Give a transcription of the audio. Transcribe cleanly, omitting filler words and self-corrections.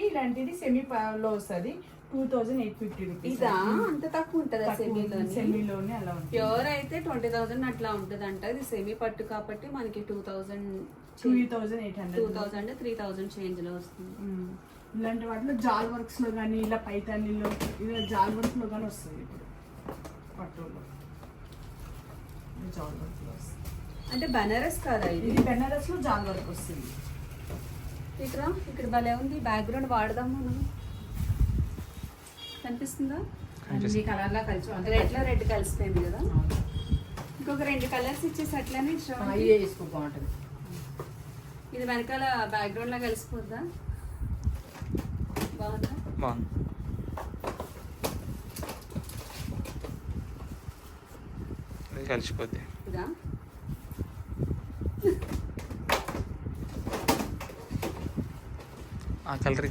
ఇలాంటిది సెమీ లో వస్తుంది 2850 రూపీస్. ఇదా అంత తక్కువ ఉంటుందా సెమీలోనే అలా ఉంటుంది. ప్యూర్ అయితే 20,000 అట్లా ఉంటుంది అంట. ఇది సెమీ పట్టు కాబట్టి మనకి 2800 3,000 చేంజ్ లో వస్తుంది. ఇలాంటి వాటిలో జాల్ వర్క్స్ లో కానీ ఇలా పైతానీలో ఇలా జాల్ వర్క్ లో కానీ వస్తుంది. ఇప్పుడు పట్టులో జాల్ వర్క్ లో వస్తుంది. అంటే బెనారస్ కదా ఇది? బెనారస్ లో జాల్ వర్క్ వస్తుంది. ఇక్కడ భలే ఉంది. బ్యాక్గ్రౌండ్ వాడదాం మనం. కనిపిస్తుందా? అన్ని కలర్ లా కలిసి రెడ్ లో రెడ్ కలిసిపోయింది కదా. ఇంకొక 2 కలర్స్ ఇచ్చేసి అట్లనే వేసుకో బాగుంటుంది. ఇది వెనకాల బ్యాక్గ్రౌండ్ లా కలిసిపోద్దా? బాగుందా? కలిసిపోద్ది. ఇదా ఆ కలర్